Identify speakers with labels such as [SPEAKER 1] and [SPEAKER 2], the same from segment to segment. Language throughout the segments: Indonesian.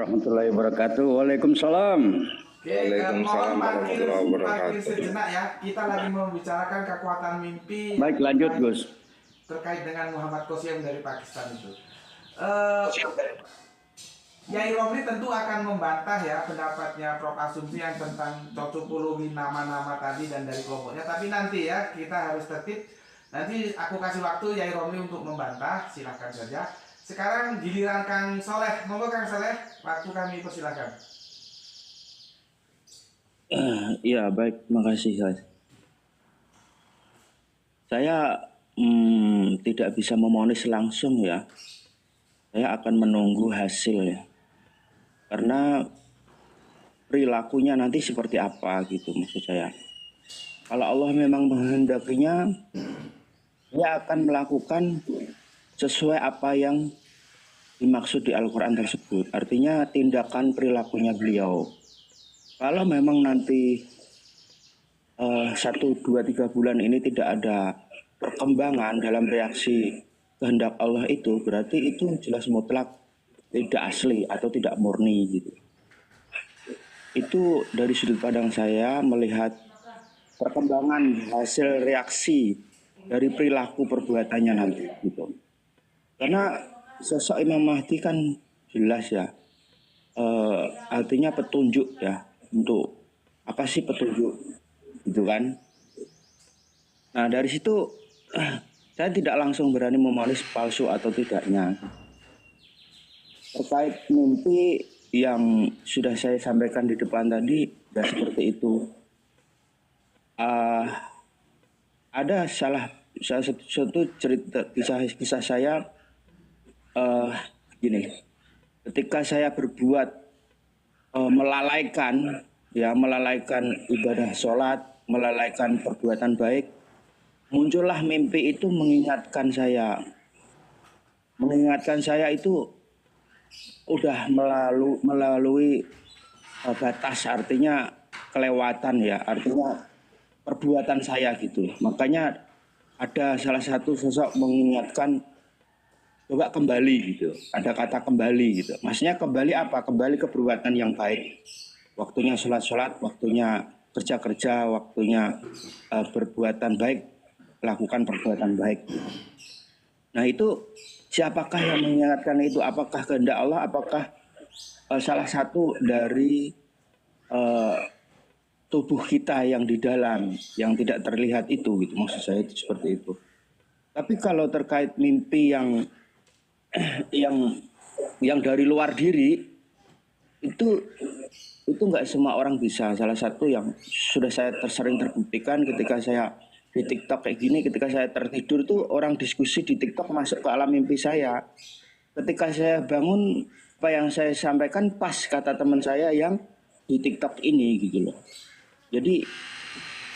[SPEAKER 1] warahmatullahi wabarakatuh. Waalaikumsalam.
[SPEAKER 2] Oke, mohon parkir sejenak ya. Kita lagi membicarakan kekuatan mimpi.
[SPEAKER 1] Baik, lanjut Gus.
[SPEAKER 2] Terkait dengan Muhammad Qasim dari Pakistan itu. Yai Romli tentu akan membantah ya pendapatnya Prof. Asumsi yang tentang cocokologi nama-nama tadi dan dari kelompoknya. Tapi nanti ya kita harus tertib. Nanti aku kasih waktu Yai Romli untuk membantah. Silahkan saja. Sekarang giliran Kang Soleh. Monggo Kang Soleh, waktu kami persilahkan.
[SPEAKER 3] Ya baik, makasih guys. Saya tidak bisa memonis langsung ya. Saya akan menunggu hasil ya. Karena perilakunya nanti seperti apa gitu maksud saya. Kalau Allah memang menghendakinya, dia akan melakukan sesuai apa yang dimaksud di Al-Quran tersebut. Artinya tindakan perilakunya beliau. Kalau memang nanti 1, 2, 3 bulan ini tidak ada perkembangan dalam reaksi kehendak Allah itu, berarti itu jelas mutlak tidak asli atau tidak murni gitu. Itu dari sudut pandang saya melihat perkembangan hasil reaksi dari perilaku perbuatannya nanti gitu. Karena sosok Imam Mahdi kan jelas ya, artinya petunjuk ya. Untuk apa sih petunjuk gitu kan. Nah dari situ saya tidak langsung berani memonis palsu atau tidaknya. Terkait mimpi yang sudah saya sampaikan di depan tadi ya seperti itu. Ada salah satu cerita kisah saya gini. Ketika saya berbuat melalaikan ibadah sholat, melalaikan perbuatan baik, muncullah mimpi itu mengingatkan saya itu udah melalui batas, artinya kelewatan ya, artinya perbuatan saya gitu. Makanya ada salah satu sosok mengingatkan coba kembali gitu. Ada kata kembali gitu. Maksudnya kembali apa? Kembali ke perbuatan yang baik. Waktunya sholat-sholat, waktunya kerja-kerja, waktunya berbuatan baik, lakukan perbuatan baik. Nah itu siapakah yang mengingatkan itu? Apakah kehendak Allah? Apakah salah satu dari tubuh kita yang di dalam, yang tidak terlihat itu gitu. Maksud saya itu seperti itu. Tapi kalau terkait mimpi yang dari luar diri itu nggak semua orang bisa. Salah satu yang sudah saya sering terbuktikan ketika saya di TikTok kayak gini, ketika saya tertidur tuh orang diskusi di TikTok masuk ke alam mimpi saya. Ketika saya bangun, apa yang saya sampaikan pas kata teman saya yang di TikTok ini gitu loh. Jadi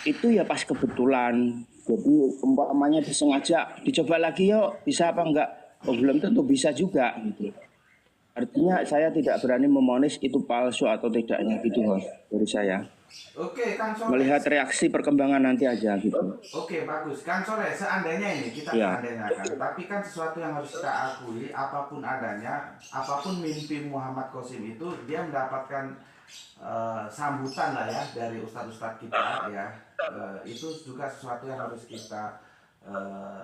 [SPEAKER 3] itu ya pas kebetulan. Jadi umpamanya disengaja dicoba lagi yuk, bisa apa enggak? Oh, belum tentu bisa juga gitu. Artinya saya tidak berani memonis itu palsu atau tidaknya gitu Mas, dari saya.
[SPEAKER 2] Oke, Kang Soleh.
[SPEAKER 3] Melihat reaksi perkembangan nanti aja gitu.
[SPEAKER 2] Oke, bagus. Kang Soleh, seandainya ini kita seandainya kan, tapi kan sesuatu yang harus kita akui, apapun adanya, apapun mimpi Muhammad Qasim itu, dia mendapatkan sambutan lah ya dari ustadz-ustadz kita ya. Itu juga sesuatu yang harus kita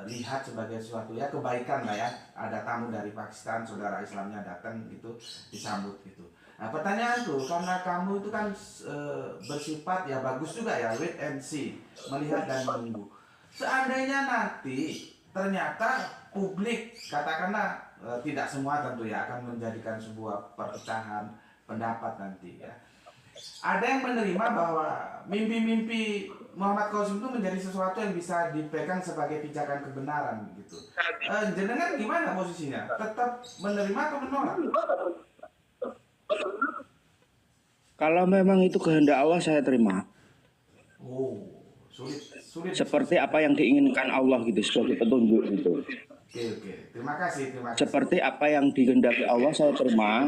[SPEAKER 2] lihat sebagai sesuatu ya kebaikan lah ya. Ada tamu dari Pakistan, saudara Islamnya datang gitu, disambut gitu. Nah pertanyaanku, karena kamu itu kan bersifat ya bagus juga ya, wait and see, melihat dan menunggu. Seandainya nanti ternyata publik katakanlah tidak semua tentu ya akan menjadikan sebuah perpecahan pendapat nanti ya. Ada yang menerima bahwa mimpi-mimpi Muhammad Qasim itu menjadi sesuatu yang bisa dipegang sebagai pijakan kebenaran gitu. Jenengan gimana posisinya? Tetap menerima atau menolak?
[SPEAKER 3] Kalau memang itu kehendak Allah saya terima.
[SPEAKER 2] Oh, sulit.
[SPEAKER 3] Seperti apa yang diinginkan Allah gitu sebagai petunjuk gitu.
[SPEAKER 2] Oke. Terima kasih.
[SPEAKER 3] Seperti apa yang dikehendaki Allah saya terima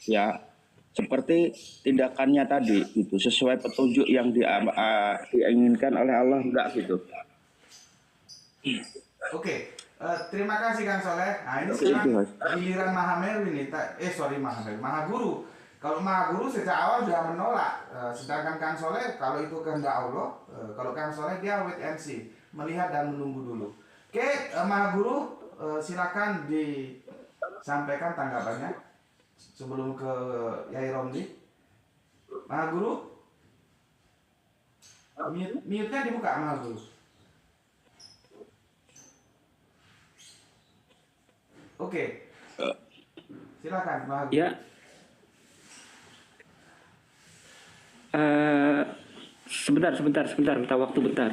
[SPEAKER 3] ya. Seperti tindakannya tadi gitu, sesuai petunjuk yang diinginkan oleh Allah enggak gitu.
[SPEAKER 2] Oke. Terima kasih Kang Soleh. Nah ini sekarang giliran Maha Guru. Kalau Maha Guru sejak awal sudah menolak, sedangkan Kang Soleh kalau itu kehendak Allah, kalau Kang Soleh dia wait and see, melihat dan menunggu dulu. Oke, Maha Guru, silakan disampaikan tanggapannya sebelum ke Yai Romli. Maha Guru, mute-nya dibuka Maha Guru. Oke, silakan Maha Guru.
[SPEAKER 4] Ya, sebentar, minta waktu bentar.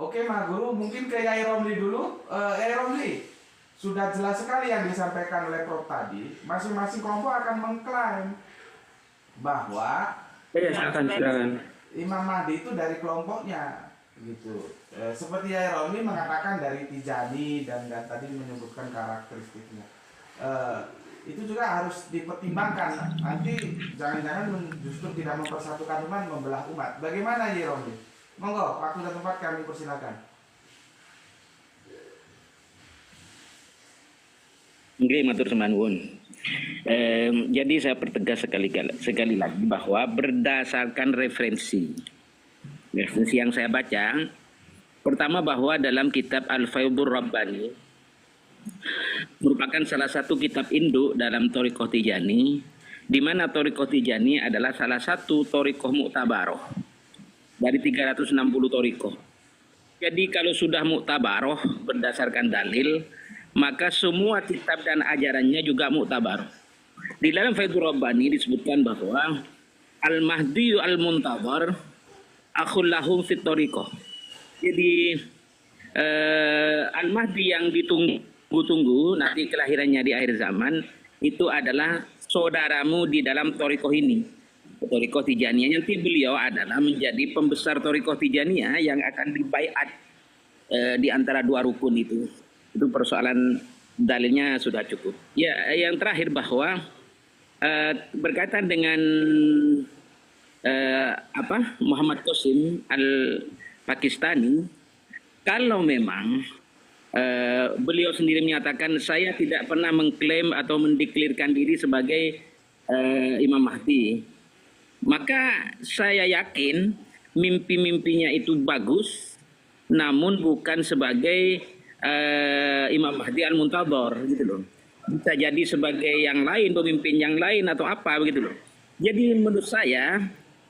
[SPEAKER 2] Oke, Maha Guru, mungkin ke Yai Romli dulu. Yai Romli, sudah jelas sekali yang disampaikan oleh Prof tadi. Masing-masing kelompok akan mengklaim bahwa
[SPEAKER 4] Silakan.
[SPEAKER 2] Imam Mahdi itu dari kelompoknya, gitu. Seperti Yai Romli mengatakan dari Tijani dan tadi menyebutkan karakteristiknya. Itu juga harus dipertimbangkan. Nanti jangan-jangan justru tidak mempersatukan umat, membelah umat. Bagaimana Yai Romli? Monggo, waktu dan tempat kami persilakan.
[SPEAKER 5] Nggih, matur nuwun. Jadi saya pertegas sekali lagi bahwa berdasarkan referensi yang saya baca, pertama bahwa dalam kitab Al-Faidhur Rabbani merupakan salah satu kitab induk dalam Thariqah Tijani, di mana Thariqah Tijani adalah salah satu thariqah muktabaroh dari 360 thariqah. Jadi kalau sudah muktabaroh berdasarkan dalil, maka semua kitab dan ajarannya juga muktabaroh. Di dalam Faidhur Rabbani disebutkan bahwa Al-Mahdi al-Muntadhar akhul lahum fit thariqah. Jadi Al-Mahdi yang ditunggu-tunggu nanti kelahirannya di akhir zaman itu adalah saudaramu di dalam thariqah ini, thariqah Tijaniyah. Nanti beliau adalah menjadi pembesar thariqah Tijaniyah yang akan dibaiat di antara dua rukun itu. Itu persoalan dalilnya sudah cukup. Ya, yang terakhir bahwa berkaitan dengan Muhammad Qasim al-Pakistani, kalau memang beliau sendiri menyatakan saya tidak pernah mengklaim atau mendeklirkan diri sebagai Imam Mahdi, maka saya yakin mimpi-mimpinya itu bagus, namun bukan sebagai Imam Mahdi al-Muntadhar, gitu loh. Bisa jadi sebagai yang lain, pemimpin yang lain atau apa, begitu loh. Jadi menurut saya,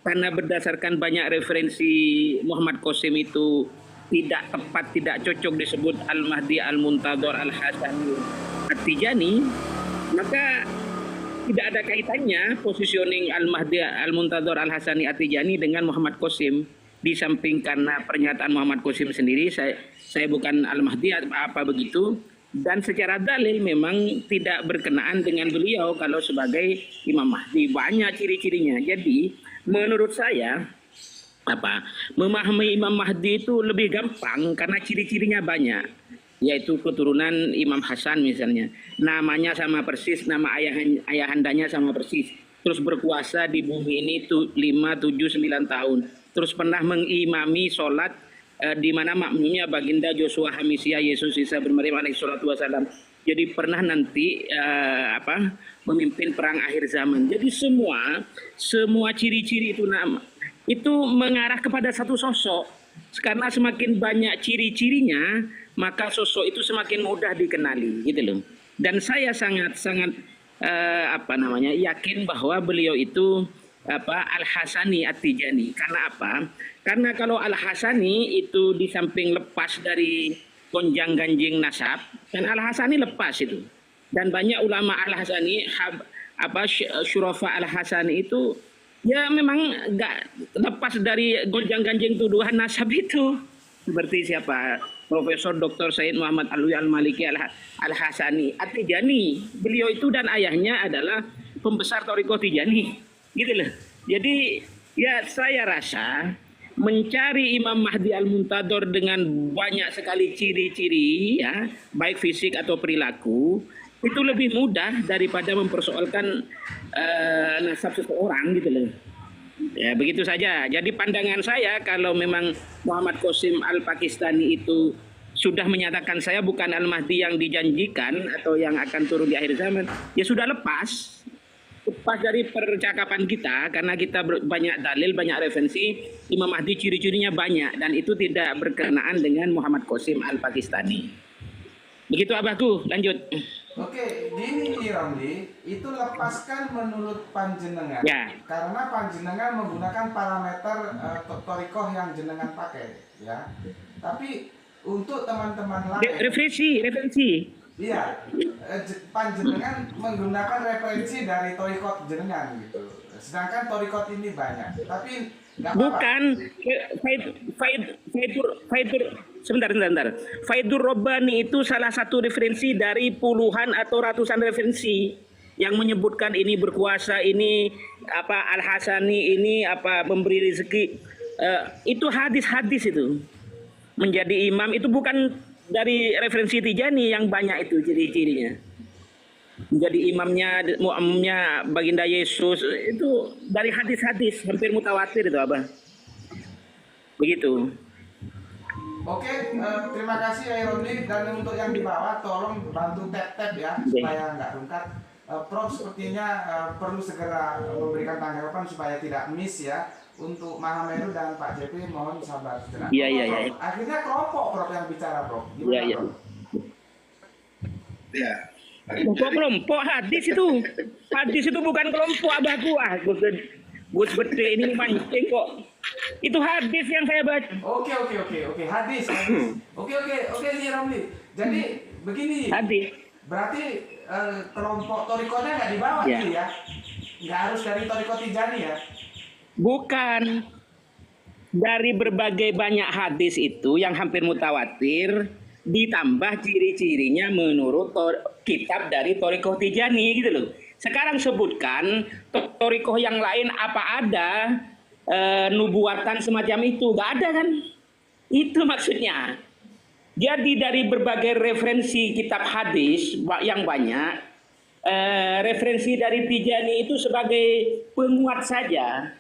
[SPEAKER 5] karena berdasarkan banyak referensi Muhammad Qasim itu tidak tepat, tidak cocok disebut Al-Mahdi Al-Muntadhar Al-Hasani At-Tijani, maka tidak ada kaitannya positioning Al-Mahdi Al-Muntadhar Al-Hasani At-Tijani dengan Muhammad Qasim. Di samping karena pernyataan Muhammad Qasim sendiri, saya bukan Al-Mahdi apa begitu, dan secara dalil memang tidak berkenaan dengan beliau kalau sebagai Imam Mahdi. Banyak ciri-cirinya. Jadi menurut saya memahami Imam Mahdi itu lebih gampang karena ciri-cirinya banyak, yaitu keturunan Imam Hasan misalnya, namanya sama persis, nama ayahandanya sama persis, terus berkuasa di bumi ini 5, 7, 9 tahun, terus pernah mengimami sholat di mana makmumnya baginda Joshua Hamisiyah Yesus Isa bin Maryam alaihi salatu wasalam. Jadi pernah nanti memimpin perang akhir zaman. Jadi semua ciri-ciri itu mengarah kepada satu sosok. Karena semakin banyak ciri-cirinya, maka sosok itu semakin mudah dikenali, gitu loh. Dan saya sangat yakin bahwa beliau itu Al-Hasani At-Tijani. Karena apa? Karena kalau Al-Hasani itu di samping lepas dari gonjang-ganjing nasab, dan Al-Hasani lepas itu. Dan banyak ulama Al-Hasani, syurafa Al-Hasani itu ya memang nggak lepas dari gonjang-ganjing tuduhan nasab itu. Seperti siapa? Profesor Dr. Said Muhammad Alwi Al-Maliki Al-Hasani At-Tijani. Beliau itu dan ayahnya adalah pembesar Thariqah Tijani. Gitu loh. Jadi ya saya rasa mencari Imam Mahdi Al-Muntadhar dengan banyak sekali ciri-ciri, ya, baik fisik atau perilaku, itu lebih mudah daripada mempersoalkan nasab seseorang, gitu loh. Ya begitu saja. Jadi pandangan saya, kalau memang Muhammad Qasim Al-Pakistani itu sudah menyatakan saya bukan Al-Mahdi yang dijanjikan atau yang akan turun di akhir zaman, ya sudah lepas dari percakapan kita, karena kita banyak dalil, banyak referensi. Imam Mahdi ciri-cirinya banyak dan itu tidak berkenaan dengan Muhammad Qasim Al-Pakistani. Begitu abahku, lanjut.
[SPEAKER 2] Oke, gini nih Ramli, itu lepaskan menurut panjenengan,
[SPEAKER 5] Ya.
[SPEAKER 2] karena panjenengan menggunakan parameter torikoh yang jenengan pakai, ya. Tapi untuk teman-teman lain,
[SPEAKER 5] Referensi.
[SPEAKER 2] iya, panjenengan menggunakan referensi dari torikot jenengan gitu. Sedangkan torikot ini banyak, tapi nggak apa-apa.
[SPEAKER 5] Bukan sebentar. Faidur Robbani itu salah satu referensi dari puluhan atau ratusan referensi yang menyebutkan ini berkuasa, ini apa Al-Hasani, ini apa memberi rezeki. Itu hadis-hadis itu. Menjadi imam itu bukan dari referensi Tijani yang banyak itu ciri-cirinya. Menjadi muamnya baginda Yesus itu dari hadis-hadis hampir mutawatir itu abah. Begitu.
[SPEAKER 2] Oke, terima kasih ya Romli, dan untuk yang di bawah tolong bantu tap-tap ya supaya nggak rungkat. Prof sepertinya perlu segera memberikan tanggapan supaya tidak miss ya. Untuk Mahameru dan Pak JP mohon sabar sejenak.
[SPEAKER 5] Iya.
[SPEAKER 2] Akhirnya kelompok Prof yang bicara Prof. Gimana
[SPEAKER 5] Iya.
[SPEAKER 2] Prof?
[SPEAKER 6] Ya.
[SPEAKER 5] Kelompok hadis itu bukan kelompok abahku. Gus Bede ini mancing kok. Itu hadis yang saya baca.
[SPEAKER 2] Oke, hadis. Oke nih Romli. Jadi begini.
[SPEAKER 5] Hadis.
[SPEAKER 2] Berarti kelompok torikonya nggak dibawa
[SPEAKER 5] Ya.
[SPEAKER 2] gitu ya? Nggak harus dari toriko Tijani ya?
[SPEAKER 5] Bukan. Dari berbagai banyak hadis itu yang hampir mutawatir ditambah ciri-cirinya menurut kitab dari Thariqah Tijani gitu loh. Sekarang sebutkan Thariqah yang lain apa ada nubuatan semacam itu? Gak ada kan? Itu maksudnya. Jadi dari berbagai referensi kitab hadis yang banyak, referensi dari Tijani itu sebagai penguat saja,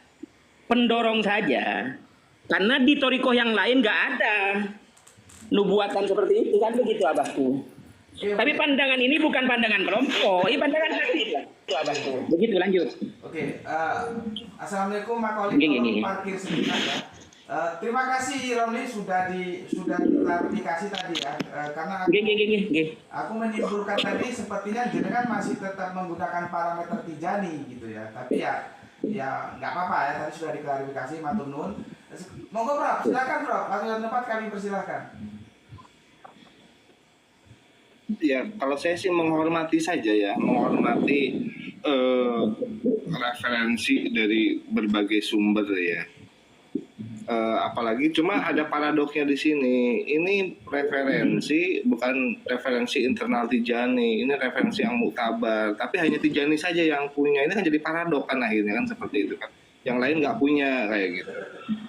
[SPEAKER 5] pendorong saja. Karena di Thariqah yang lain gak ada nubuatan seperti itu kan, begitu abahku. Tapi pandangan ini bukan pandangan kelompok, ini pandangan hadis lah. Itu abahku. Begitu, lanjut.
[SPEAKER 2] Oke, assalamualaikum Mak Koli,
[SPEAKER 5] Gini.
[SPEAKER 2] tolong parkir sebentar ya. Terima kasih Romli sudah klarifikasi tadi ya, karena
[SPEAKER 5] Gini.
[SPEAKER 2] aku menyimpulkan tadi sepertinya jenengan masih tetap menggunakan parameter Tijani gitu ya, tapi ya nggak apa-apa ya, tadi sudah diklarifikasi, matur nuwun. Monggo Prof, silakan Prof, waktu tempat kami persilahkan.
[SPEAKER 6] Ya, kalau saya sih menghormati saja ya, menghormati referensi dari berbagai sumber ya. Apalagi cuma ada paradoksnya di sini. Ini referensi bukan referensi internal Tijani, ini referensi yang muktabar. Tapi hanya Tijani saja yang punya. Ini kan jadi paradok kan akhirnya kan seperti itu kan. Yang lain nggak punya kayak gitu.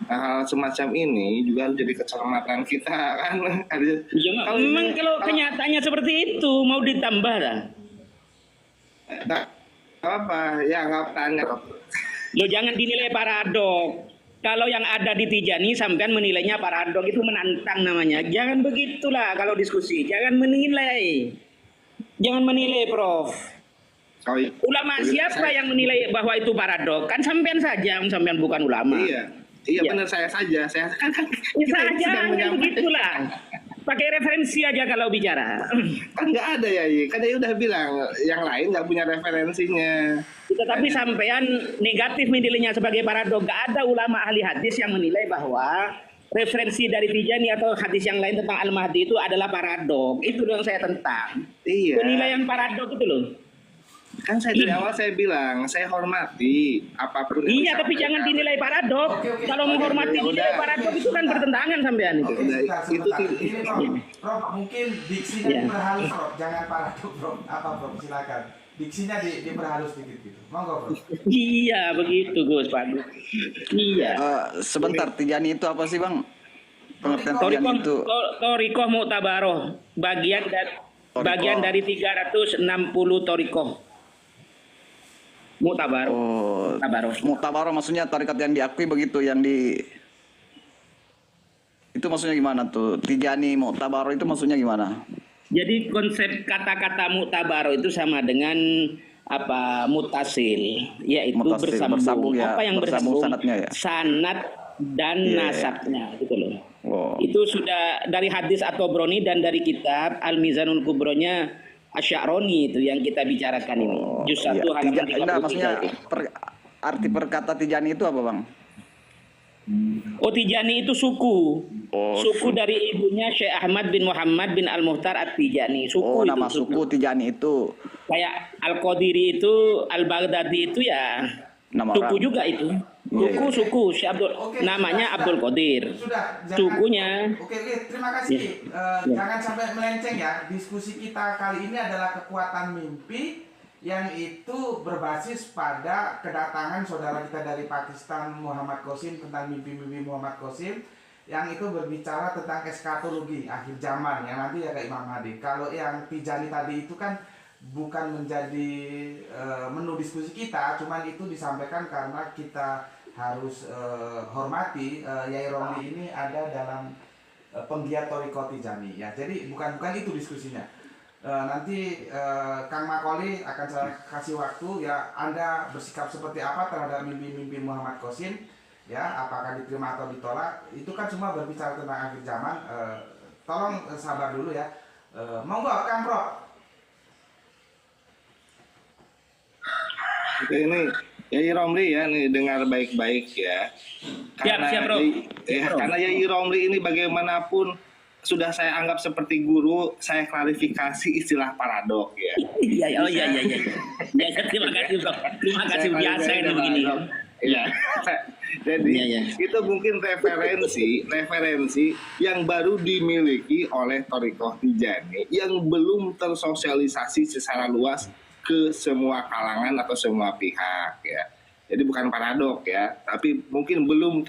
[SPEAKER 6] Nah, hal semacam ini juga jadi keselamatan kita kan.
[SPEAKER 5] Memang kalau kenyataannya seperti itu mau ditambah lah.
[SPEAKER 6] Nah, apa ya nggak tanya.
[SPEAKER 5] Lo jangan dinilai paradok. Kalau yang ada di Tijani sampean menilainya paradok, itu menantang namanya. Jangan begitulah kalau diskusi. Jangan menilai. Jangan menilai, Prof.
[SPEAKER 6] Oh, iya.
[SPEAKER 5] Ulama siapa yang menilai bahwa itu paradok? Kan sampean saja, sampean bukan ulama.
[SPEAKER 6] Iya benar, saya saja. Saya kan
[SPEAKER 5] Jangan begitulah. Pakai referensi aja kalau bicara.
[SPEAKER 6] Kan nggak ada ya, kan dia udah bilang yang lain nggak punya referensinya.
[SPEAKER 5] Tetapi sampean negatif menilainya sebagai paradok. Gak ada ulama ahli hadis yang menilai bahwa referensi dari Tijani atau hadis yang lain tentang Al-Mahdi itu adalah paradok. Itu yang saya tentang.
[SPEAKER 6] Iya.
[SPEAKER 5] Penilaian paradok itu loh.
[SPEAKER 6] Kan saya dari awal saya bilang saya hormati apapun.
[SPEAKER 5] Iya, tapi jangan dinilai paradok.
[SPEAKER 2] Oke.
[SPEAKER 5] Kalau menghormati dinilai paradok itu kan bertentangan sampean itu.
[SPEAKER 2] Oke, sebentar. Ini Prof, mungkin diksinya
[SPEAKER 5] Ya.
[SPEAKER 2] diperhalus Prof, jangan paradok Prof. Apa Prof, silakan. Diksinya diperhalus dikit gitu. Monggo Prof.
[SPEAKER 5] Iya, begitu Gus Pak. Iya.
[SPEAKER 1] Sebentar, Tijani itu apa sih Bang? Pengertian Tijani itu.
[SPEAKER 5] Thariqah Mu'tabaroh, bagian dari 360 Thariqah. Mu'tabaroh.
[SPEAKER 1] Muktabaroh maksudnya tarekat yang diakui begitu, yang di Itu maksudnya gimana tuh? Tijani Mu'tabar itu maksudnya gimana?
[SPEAKER 5] Jadi konsep kata-kata mu'tabaro itu sama dengan apa mutasil, yaitu
[SPEAKER 1] Mutasil,
[SPEAKER 5] bersambung.
[SPEAKER 1] bersambung ya,
[SPEAKER 5] Apa yang
[SPEAKER 1] bersambung
[SPEAKER 5] bersambung?
[SPEAKER 1] sanadnya ya?
[SPEAKER 5] Sanad dan
[SPEAKER 1] Iya, iya.
[SPEAKER 5] nasabnya, gitu loh.
[SPEAKER 1] Oh.
[SPEAKER 5] Itu sudah dari hadis atau Broni dan dari kitab Al-Mizanul Kubronya Asy'aroni itu yang kita bicarakan ini. Juz 1
[SPEAKER 1] Iya.
[SPEAKER 5] halaman 33
[SPEAKER 1] Enggak, maksudnya
[SPEAKER 5] itu.
[SPEAKER 1] arti perkata Tijani itu apa, Bang?
[SPEAKER 5] Oh, Tijani itu suku.
[SPEAKER 1] Oh,
[SPEAKER 5] suku dari ibunya Syekh Ahmad bin Muhammad bin Al-Muhtar At-Tijani. Suku
[SPEAKER 1] Oh,
[SPEAKER 5] itu
[SPEAKER 1] nama suku Tijani itu
[SPEAKER 5] Kayak Al-Qadiri itu, Al-Baghdadi itu ya
[SPEAKER 1] nama
[SPEAKER 5] suku
[SPEAKER 1] orang.
[SPEAKER 5] juga itu.
[SPEAKER 1] Iya,
[SPEAKER 5] Suku Syekh Abdul,
[SPEAKER 2] Oke,
[SPEAKER 5] namanya
[SPEAKER 2] sudah.
[SPEAKER 5] Abdul Qadir.
[SPEAKER 2] Sudah, jangan-
[SPEAKER 5] Sukunya.
[SPEAKER 2] Oke, terima kasih. Jangan sampai melenceng ya. Diskusi kita kali ini adalah kekuatan mimpi yang itu berbasis pada kedatangan saudara kita dari Pakistan Muhammad Qasim tentang mimpi-mimpi Muhammad Qasim yang itu berbicara tentang eskatologi akhir zaman yang nanti ya kayak Imam Mahdi. Kalau yang Tijani tadi itu kan bukan menjadi menu diskusi kita, cuman itu disampaikan karena kita harus hormati Yai Romli ini ada dalam penggiat Thariqah Tijani ya. Jadi bukan itu diskusinya. Nanti Kang Makoli akan saya kasih waktu ya, Anda bersikap seperti apa terhadap mimpi-mimpi Muhammad Qasim ya, apakah diterima atau ditolak, itu kan semua berbicara tentang akhir zaman. Tolong sabar dulu ya. Monggo Kang Pro.
[SPEAKER 6] Oke, ini Yai Romli ya, nih dengar baik-baik ya.
[SPEAKER 5] Siap, Bro.
[SPEAKER 6] Karena Yai Romli ini bagaimanapun sudah saya anggap seperti guru, saya klarifikasi istilah paradok ya.
[SPEAKER 5] Iya, iya. Ya, terima kasih, Bro. Terima kasih
[SPEAKER 6] Saya
[SPEAKER 5] biasa
[SPEAKER 6] klarifikasi
[SPEAKER 5] ini begini.
[SPEAKER 6] paradok. Iya. Jadi
[SPEAKER 5] Iya, iya.
[SPEAKER 6] itu mungkin referensi yang baru dimiliki oleh Thariqah Tijani yang belum tersosialisasi secara luas ke semua kalangan atau semua pihak ya. Jadi bukan paradok ya, tapi mungkin belum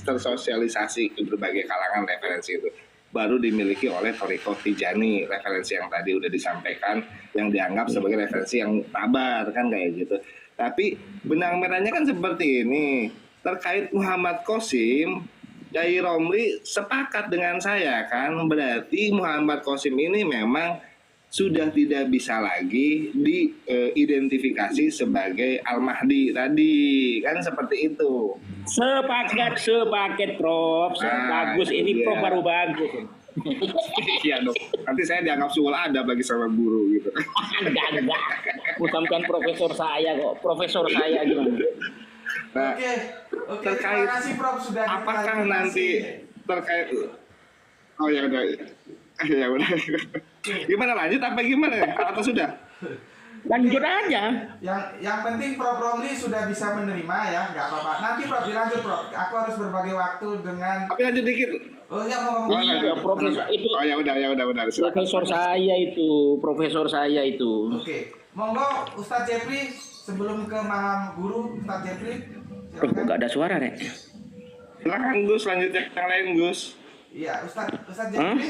[SPEAKER 6] tersosialisasi ke berbagai kalangan referensi itu. Baru dimiliki oleh Thariqah Tijani, referensi yang tadi udah disampaikan, yang dianggap sebagai referensi yang tabar kan kayak gitu. Tapi benang merahnya kan seperti ini. Terkait Muhammad Qasim, Yai Romli sepakat dengan saya kan, berarti Muhammad Qasim ini memang sudah tidak bisa lagi diidentifikasi sebagai Al-Mahdi tadi, kan seperti itu.
[SPEAKER 5] Sepaket, Prof. Bagus ini,
[SPEAKER 6] iya.
[SPEAKER 5] Prof baru bagus.
[SPEAKER 6] Iya dong, nanti saya dianggap suul adab lagi sama guru gitu.
[SPEAKER 5] Enggak. Bukan profesor saya kok. Profesor saya gimana?
[SPEAKER 6] Nah,
[SPEAKER 2] Oke,
[SPEAKER 6] terkait
[SPEAKER 2] terima kasih Prof sudah
[SPEAKER 6] apakah
[SPEAKER 2] diklarifikasi.
[SPEAKER 6] nanti terkait oh ya udah ya udah gimana lanjut apa gimana atau sudah
[SPEAKER 5] Lanjut aja.
[SPEAKER 2] Yang penting Prof Romli sudah bisa menerima ya, nggak apa-apa. Nanti Prof dilanjut Prof. Aku harus berbagi waktu dengan.
[SPEAKER 6] tapi lanjut dikit
[SPEAKER 2] Oh ya mau
[SPEAKER 6] oh,
[SPEAKER 5] Iya, Profesor itu.
[SPEAKER 6] oh ya udah silakan.
[SPEAKER 5] Profesor saya itu.
[SPEAKER 2] Oke, monggo Ustadz Jepri sebelum ke Maha Guru Ustadz Jepri.
[SPEAKER 5] Prof, kok nggak ada suara, Nek?
[SPEAKER 6] Silakan Gus, lanjut yang lain Gus.
[SPEAKER 2] Iya, Ustadz Jepri,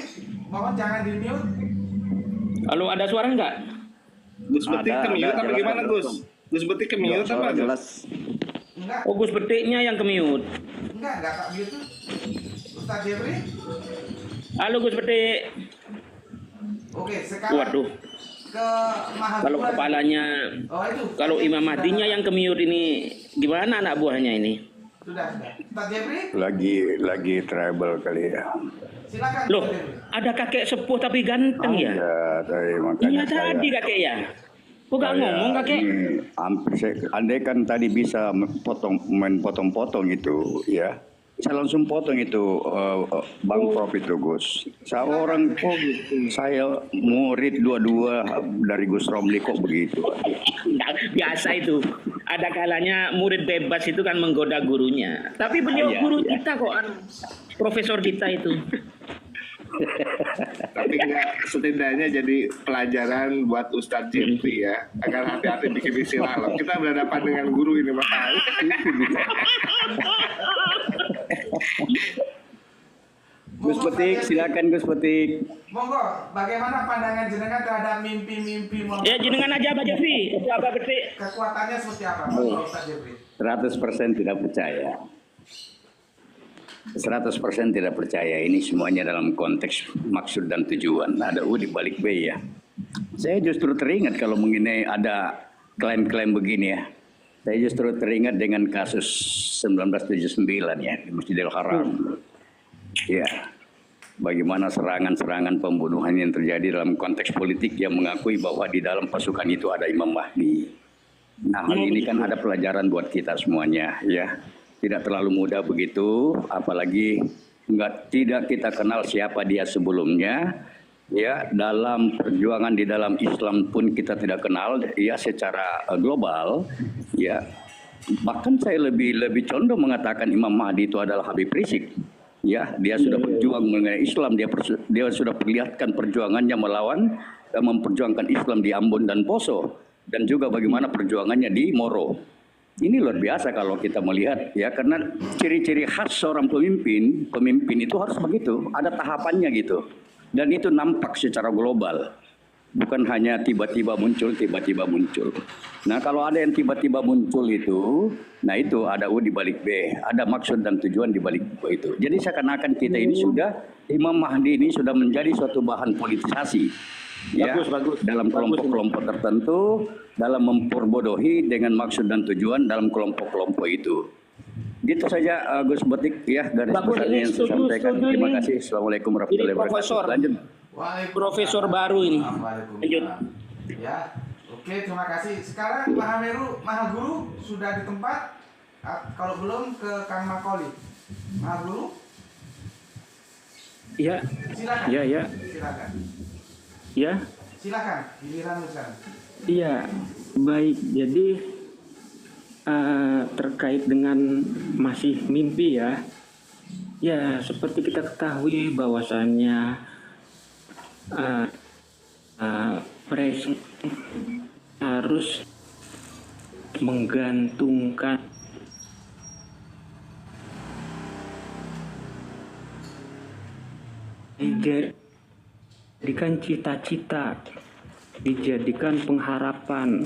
[SPEAKER 2] mohon jangan di mute.
[SPEAKER 5] Halo, ada suara nggak?
[SPEAKER 6] Gus Betik
[SPEAKER 1] Ada,
[SPEAKER 6] ke mute apa
[SPEAKER 1] jelas,
[SPEAKER 6] gimana
[SPEAKER 1] ada,
[SPEAKER 6] Gus?
[SPEAKER 1] Bang.
[SPEAKER 6] Gus Betik ke mute apa
[SPEAKER 1] Suara
[SPEAKER 6] Gus?
[SPEAKER 1] jelas.
[SPEAKER 2] Enggak,
[SPEAKER 5] Oh, Gus Betiknya yang ke-mute.
[SPEAKER 2] enggak tak mute. Ustadz Jepri.
[SPEAKER 5] Halo, Gus Betik.
[SPEAKER 2] Oke, sekarang
[SPEAKER 5] Waduh,
[SPEAKER 2] ke Maha
[SPEAKER 5] kalau
[SPEAKER 2] Guru.
[SPEAKER 5] kepalanya,
[SPEAKER 2] Oh itu.
[SPEAKER 5] kalau Imam Mahdinya yang ke-mute ini, gimana anak buahnya ini?
[SPEAKER 2] Sudah. Ustadz Jepri,
[SPEAKER 7] lagi travel kali ya.
[SPEAKER 2] silakan.
[SPEAKER 5] Loh,
[SPEAKER 2] Ustadz Jepri.
[SPEAKER 5] ada kakek sepuh tapi ganteng ya?
[SPEAKER 7] Ya, tadi
[SPEAKER 5] Iya
[SPEAKER 7] makanya saya.
[SPEAKER 5] tadi kakek ya. Kok gak
[SPEAKER 7] saya
[SPEAKER 5] ngomong kakek?
[SPEAKER 7] ini hampir andai kan tadi bisa main potong-potong itu ya. Saya langsung potong itu Bang Prof itu Gus. Saya murid dua-dua dari Gus Romli kok begitu.
[SPEAKER 5] Nggak, biasa itu. Ada kalanya murid bebas itu kan menggoda gurunya. Tapi beliau
[SPEAKER 7] Iya,
[SPEAKER 5] guru
[SPEAKER 7] iya.
[SPEAKER 5] kita kok, profesor kita itu.
[SPEAKER 6] Tapi enggak, setidaknya jadi pelajaran buat Ustadz Jepri ya, agar hati-hati bikin istilah loh. Kita berhadapan dengan guru ini makanya.
[SPEAKER 1] Gus Petik, silakan Gus Petik.
[SPEAKER 2] Monggo, bagaimana pandangan jenengan terhadap mimpi-mimpi Muhammad?
[SPEAKER 5] Ya jenengan aja Pak Jeffrey. Apa betul?
[SPEAKER 2] Kekuatannya seperti apa, Monggo Ustadz Jepri?
[SPEAKER 7] 100% tidak percaya. 100% tidak percaya. Ini semuanya dalam konteks maksud dan tujuan. Ada U di balik B ya. Saya justru teringat kalau mengenai ada klaim-klaim begini ya. Saya justru teringat dengan kasus 1979 ya di Masjidil Haram. Ya, bagaimana serangan-serangan pembunuhan yang terjadi dalam konteks politik yang mengakui bahwa di dalam pasukan itu ada Imam Mahdi. Nah, hal ini kan ada pelajaran buat kita semuanya ya. Tidak terlalu mudah begitu, apalagi tidak kita kenal siapa dia sebelumnya. Ya, dalam perjuangan di dalam Islam pun kita tidak kenal ya secara global. Ya, bahkan saya lebih condong mengatakan Imam Mahdi itu adalah Habib Rizik. Ya, dia sudah berjuang mengenai Islam, dia sudah perlihatkan perjuangannya melawan dan memperjuangkan Islam di Ambon dan Poso, dan juga bagaimana perjuangannya di Moro. Ini luar biasa kalau kita melihat ya, karena ciri-ciri khas seorang pemimpin itu harus begitu, ada tahapannya gitu. Dan itu nampak secara global. Bukan hanya tiba-tiba muncul. Nah, kalau ada yang tiba-tiba muncul itu, nah itu ada U di balik B, ada maksud dan tujuan di balik itu. Jadi seakan-akan kita ini sudah, Imam Mahdi ini sudah menjadi suatu bahan politisasi. Ya, bagus. Dalam kelompok-kelompok tertentu, dalam memperbodohi dengan maksud dan tujuan dalam kelompok-kelompok itu. Gitu saja Gus Betik ya, garis besarnya yang saya sampaikan. Terima kasih. Assalamualaikum warahmatullahi wabarakatuh. Lanjut.
[SPEAKER 5] Profesor baru ini. Lanjut.
[SPEAKER 2] Ya, oke, terima kasih. Sekarang Mahaguru sudah di tempat. Kalau belum ke Kang Makoli. Mahaguru?
[SPEAKER 4] Iya.
[SPEAKER 2] Silakan.
[SPEAKER 4] Iya.
[SPEAKER 2] Silakan.
[SPEAKER 4] Ya.
[SPEAKER 2] Silakan. Giliran sekarang.
[SPEAKER 4] Iya. Baik. Jadi terkait dengan masih mimpi ya. Ya, seperti kita ketahui bahwasannya presiden harus menggantungkan dijadikan cita-cita, dijadikan pengharapan,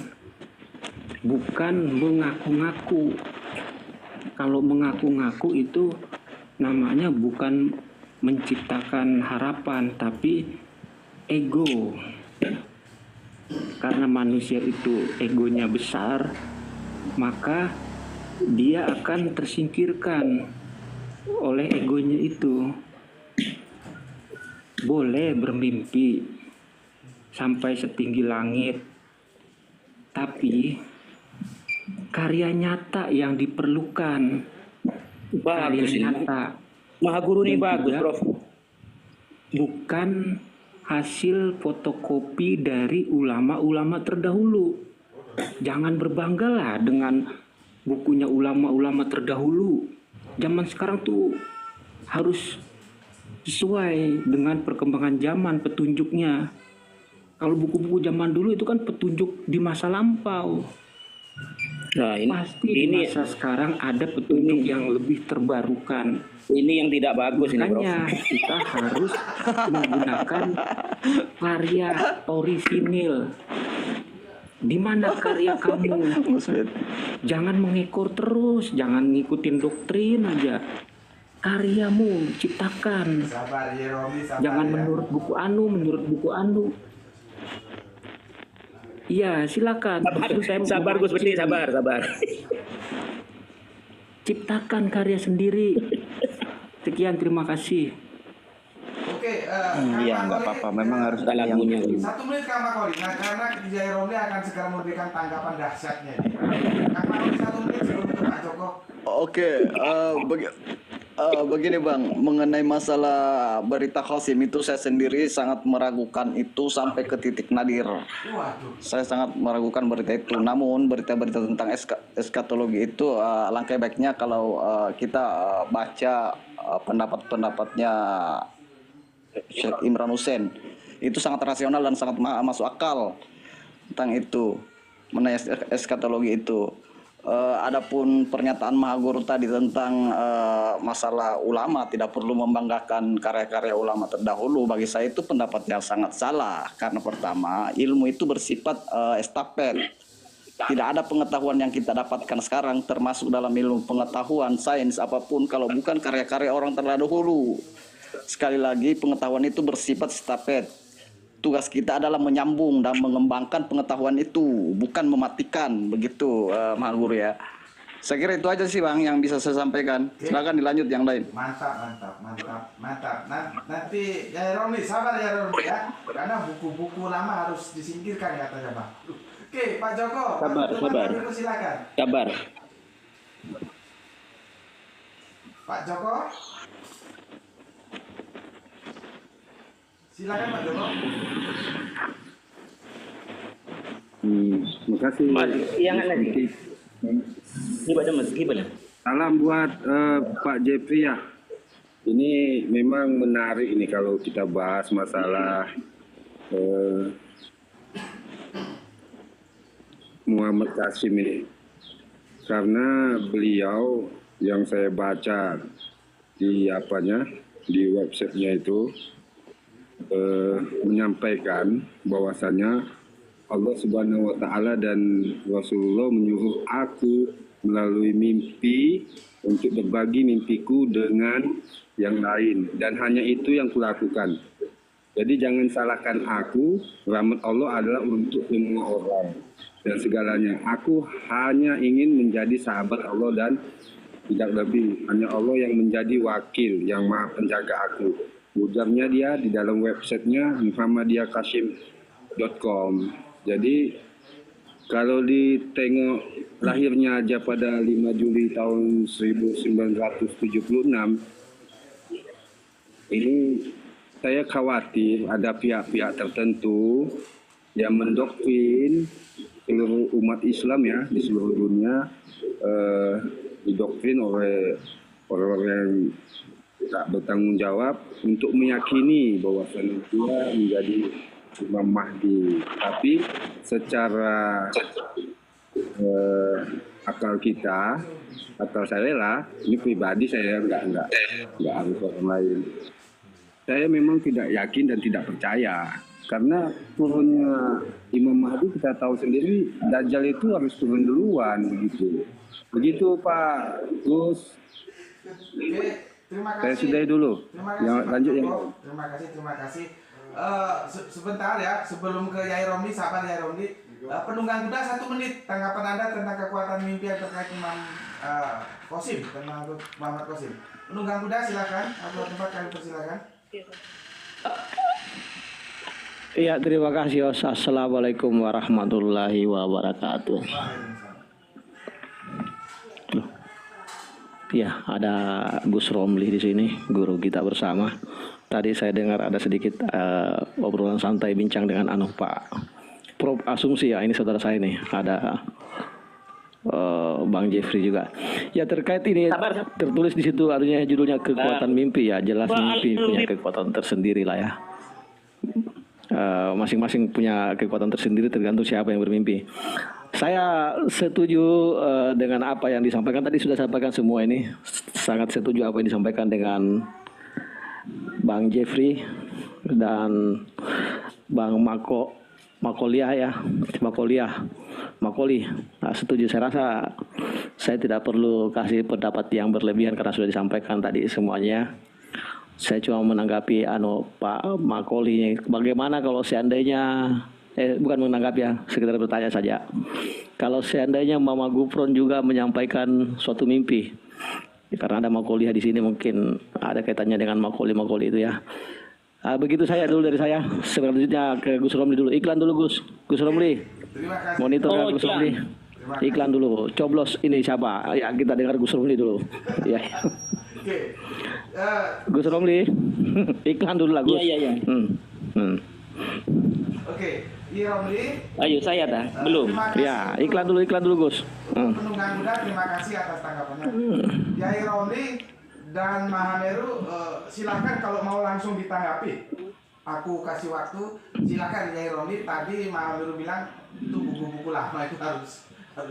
[SPEAKER 4] bukan mengaku-ngaku. Kalau mengaku-ngaku itu namanya bukan menciptakan harapan, tapi ego. Karena manusia itu egonya besar, maka dia akan tersingkirkan oleh egonya itu. Boleh bermimpi sampai setinggi langit, tapi karya nyata yang diperlukan. Karya
[SPEAKER 5] Bagus ini.
[SPEAKER 4] nyata.
[SPEAKER 5] Mahaguru ini
[SPEAKER 4] Dan
[SPEAKER 5] bagus,
[SPEAKER 4] juga
[SPEAKER 5] Prof.
[SPEAKER 4] bukan hasil fotokopi dari ulama-ulama terdahulu. Jangan berbanggalah dengan bukunya ulama-ulama terdahulu. Zaman sekarang tuh harus sesuai dengan perkembangan zaman petunjuknya. Kalau buku-buku zaman dulu itu kan petunjuk di masa lampau.
[SPEAKER 5] Nah,
[SPEAKER 4] Pasti di masa sekarang ada petunjuk yang lebih terbarukan.
[SPEAKER 5] ini yang tidak bagus ini, Prof.
[SPEAKER 4] Makanya kita harus menggunakan karya orisinil. Di mana karya kamu? Jangan mengekor terus, jangan ngikutin doktrin aja. Karyamu ciptakan.
[SPEAKER 2] Sabar, Yeromi, sabar.
[SPEAKER 4] Jangan
[SPEAKER 2] ya.
[SPEAKER 4] menurut buku anu. Iya, silakan. Justru saya
[SPEAKER 5] Sabar, Gus Beti, sabar.
[SPEAKER 4] Ciptakan karya sendiri. Sekian, terima kasih.
[SPEAKER 2] Oke, Kang
[SPEAKER 1] Iya, nggak
[SPEAKER 2] Makoli,
[SPEAKER 1] apa-apa. Memang harus
[SPEAKER 5] Ada
[SPEAKER 1] ada yang
[SPEAKER 5] lagunya.
[SPEAKER 2] 1 menit Kang Makoli. Nah, karena Kijai Romli akan segera memberikan tanggapan dahsyatnya. Kang Makoli 1 menit sebelum itu Pak Joko.
[SPEAKER 1] Oke, begini Bang, mengenai masalah berita Qasim itu saya sendiri sangat meragukan itu sampai ke titik nadir.
[SPEAKER 2] Waduh.
[SPEAKER 1] Saya sangat meragukan berita itu. Namun berita-berita tentang eskatologi itu langkah baiknya kalau kita baca pendapat-pendapatnya Syekh Imran Hussein. Itu sangat rasional dan sangat masuk akal tentang itu, mengenai eskatologi itu. Adapun pernyataan Mahaguru tadi tentang masalah ulama tidak perlu membanggakan karya-karya ulama terdahulu, bagi saya itu pendapat yang sangat salah. Karena pertama, ilmu itu bersifat estafet. Tidak ada pengetahuan yang kita dapatkan sekarang termasuk dalam ilmu pengetahuan sains apapun kalau bukan karya-karya orang terdahulu. Sekali lagi pengetahuan itu bersifat estafet. Tugas kita adalah menyambung dan mengembangkan pengetahuan itu, bukan mematikan, begitu Mahal Guru ya. Saya kira itu aja sih Bang yang bisa saya sampaikan. Silakan dilanjut yang lain.
[SPEAKER 2] Mantap. Nanti ya Romli, sabar ya Romli ya. Karena buku-buku lama harus disingkirkan katanya Bang. Oke, Pak Joko.
[SPEAKER 5] Sabar.
[SPEAKER 2] Silakan.
[SPEAKER 5] Kabar.
[SPEAKER 2] Pak Joko. Silakan Pak Joko.
[SPEAKER 4] Terima kasih.
[SPEAKER 5] Yang lagi. Gimana?
[SPEAKER 4] Salam buat Pak Jeffrey ya. Ini memang menarik ini kalau kita bahas masalah Muhammad Qasim ini. Karena beliau yang saya baca di websitenya itu menyampaikan bahwasanya Allah Subhanahu wa Ta'ala dan Rasulullah menyuruh aku melalui mimpi untuk berbagi mimpiku dengan yang lain, dan hanya itu yang kulakukan. Jadi jangan salahkan aku, rahmat Allah adalah untuk semua orang dan segalanya. Aku hanya ingin menjadi sahabat Allah dan tidak lebih. Hanya Allah yang menjadi wakil, yang maha penjaga aku. Ujarnya dia di dalam websitenya muhammadiyahqasim.com. Jadi kalau ditengok lahirnya aja pada 5 Juli tahun 1976, ini saya khawatir ada pihak-pihak tertentu yang mendoktrin seluruh umat Islam ya di seluruh dunia, didoktrin oleh orang-orang yang tak bertanggung jawab untuk meyakini bahwa dia menjadi Imam Mahdi. Tapi secara akal saya lah, ini pribadi saya enggak harus orang lain. Saya memang tidak yakin dan tidak percaya karena turunnya Imam Mahdi kita tahu sendiri, Dajjal itu harus turun duluan begitu Pak Gus.
[SPEAKER 2] Terima kasih.
[SPEAKER 4] Saya sudahi dulu. Lanjut yang
[SPEAKER 2] Terima kasih. Sebentar ya, sebelum ke Yai Romli, sabar Yai Romli. Penunggang kuda 1 menit tanggapan Anda tentang kekuatan mimpi yang terkait Imam Qasim, tentang Muhammad Qasim. Penunggang kuda silakan, atau tempat kami persilakan.
[SPEAKER 8] Iya, terima kasih. Assalamualaikum warahmatullahi wabarakatuh. Ya, ada Gus Romli di sini, guru kita bersama. Tadi saya dengar ada sedikit obrolan santai bincang dengan Pak Prof Asumsi ya, ini saudara saya nih, ada Bang Jeffrey juga. Ya terkait ini tertulis di situ artinya judulnya kekuatan mimpi ya, jelas mimpi punya kekuatan tersendiri lah ya. Masing-masing punya kekuatan tersendiri tergantung siapa yang bermimpi. Saya setuju dengan apa yang disampaikan tadi, sudah sampaikan semua ini. Sangat setuju apa yang disampaikan dengan Bang Jeffrey dan Bang Makoli. Nah, setuju. Saya rasa saya tidak perlu kasih pendapat yang berlebihan karena sudah disampaikan tadi semuanya. Saya cuma menanggapi Pak Makoli. Bagaimana kalau seandainya bukan menanggapi ya, sekedar bertanya saja. Kalau seandainya Mama Gufron juga menyampaikan suatu mimpi, karena ada Makoli di sini, mungkin ada kaitannya dengan Makoli itu ya. Begitu saya dulu dari saya. Selanjutnya ke Gus Romli dulu. Iklan dulu Gus Romli.
[SPEAKER 2] Terima kasih.
[SPEAKER 8] Monitor Gus Romli. Iklan dulu. Coblos ini siapa? Ya kita dengar Gus Romli dulu. Ya.
[SPEAKER 2] Oke.
[SPEAKER 8] Gus Romli. Iklan dulu lah Gus.
[SPEAKER 5] Iya.
[SPEAKER 2] Oke, Romli.
[SPEAKER 5] Ayo saya dah. Belum.
[SPEAKER 8] Ya, iklan dulu Gus.
[SPEAKER 2] Penunggang kuda, terima kasih atas tanggapannya. Yai Romli dan Mahameru, silakan kalau mau langsung ditanggapi. Aku kasih waktu, silakan Yai Romli. Tadi Mahameru bilang itu buku-buku lama itu harus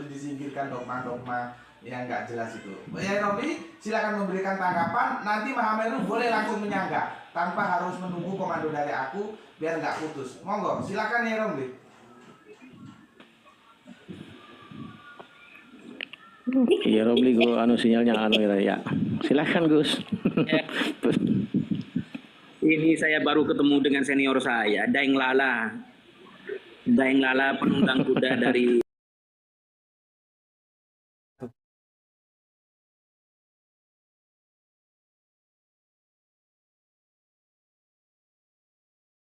[SPEAKER 2] disingkirkan, dogma-dogma yang nggak jelas itu. Yai Romli, silakan memberikan tanggapan. Nanti Mahameru boleh langsung menyanggah tanpa harus menunggu komando dari aku biar nggak putus. Monggo, silakan Yai Romli.
[SPEAKER 8] Iya Romli, gue sinyalnya ya. Silakan Gus.
[SPEAKER 5] Ini saya baru ketemu dengan senior saya, Daeng Lala penunggang kuda dari